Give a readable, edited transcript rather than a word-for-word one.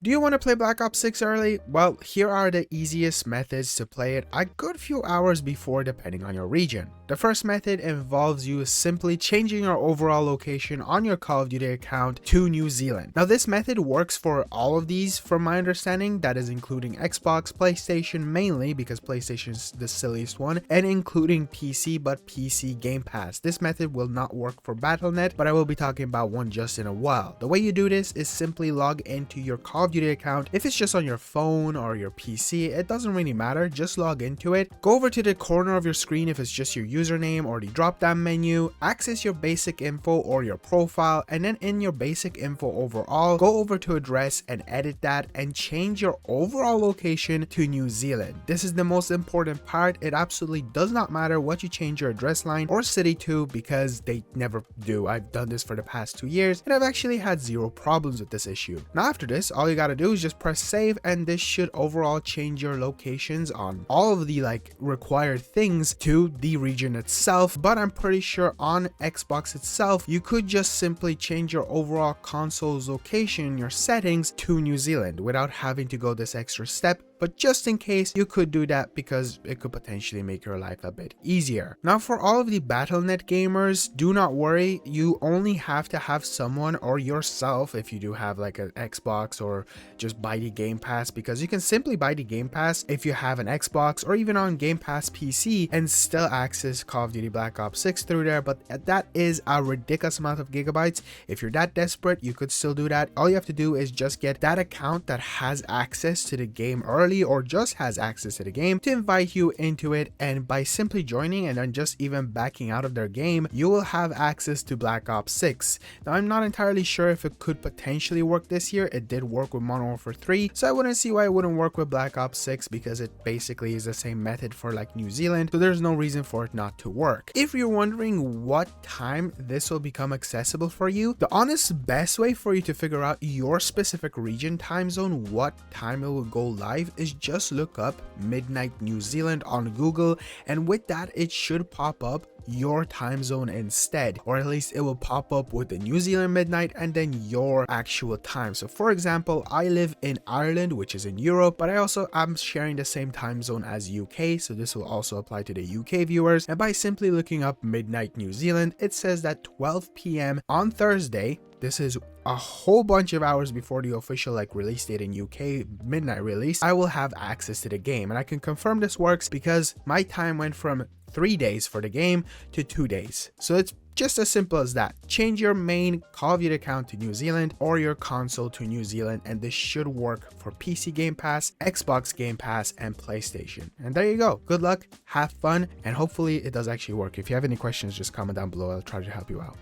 Do you want to play Black Ops 6 early? Well, here are the easiest methods to play it a good few hours before depending on your region. The first method involves you simply changing your overall location on your Call of Duty account to New Zealand. Now this method works for all of these from my understanding, that is including Xbox, PlayStation mainly because PlayStation is the silliest one, and including PC but PC Game Pass. This method will not work for Battlenet, but I will be talking about one just in a while. The way you do this is simply log into your Call of Duty account. If it's just on your phone or your PC, it doesn't really matter, just log into it. Go over to the corner of your screen if it's just your username or the drop down menu, access your basic info or your profile, and then in your basic info overall, go over to address and edit that and change your overall location to New Zealand. This is the most important part. It absolutely does not matter what you change your address line or city to because they never do. I've done this for the past 2 years and I've actually had zero problems with this issue. Now after this, all you gotta do is just press save, and this should overall change your locations on all of the required things to the region itself. But I'm pretty sure on Xbox itself you could just simply change your overall console's location in your settings to New Zealand without having to go this extra step. But just in case, you could do that because it could potentially make your life a bit easier. Now for all of the Battlenet gamers, do not worry, you only have to have someone or yourself, if you do have like an Xbox, or just buy the Game Pass, because you can simply buy the Game Pass if you have an Xbox or even on Game Pass PC and still access Call of Duty Black Ops 6 through there, but that is a ridiculous amount of gigabytes. If you're that desperate, you could still do that. All you have to do is just get that account that has access to the game early or just has access to the game to invite you into it, and by simply joining and then just even backing out of their game, you will have access to Black Ops 6. Now I'm not entirely sure if it could potentially work this year. It did work with Modern Warfare 3, so I wouldn't see why it wouldn't work with Black Ops 6 because it basically is the same method for like New Zealand, so there's no reason for it not to work. If you're wondering what time this will become accessible for you, the honest best way for you to figure out your specific region time zone, what time it will go live, is just look up midnight New Zealand on Google, and with that it should pop up your time zone instead, or at least it will pop up with the New Zealand midnight and then your actual time. So for example, I live in Ireland, which is in Europe, but I also am sharing the same time zone as UK, so this will also apply to the UK viewers. And by simply looking up midnight New Zealand, it says that 12 p.m. on Thursday, this is a whole bunch of hours before the official release date in UK midnight release, I will have access to the game. And I can confirm this works because my time went from 3 days for the game to 2 days. So it's just as simple as that. Change your main Call of Duty account to New Zealand or your console to New Zealand, and this should work for PC Game Pass, Xbox Game Pass, and PlayStation. And there you go. Good luck, have fun, and hopefully it does actually work. If you have any questions, just comment down below. I'll try to help you out.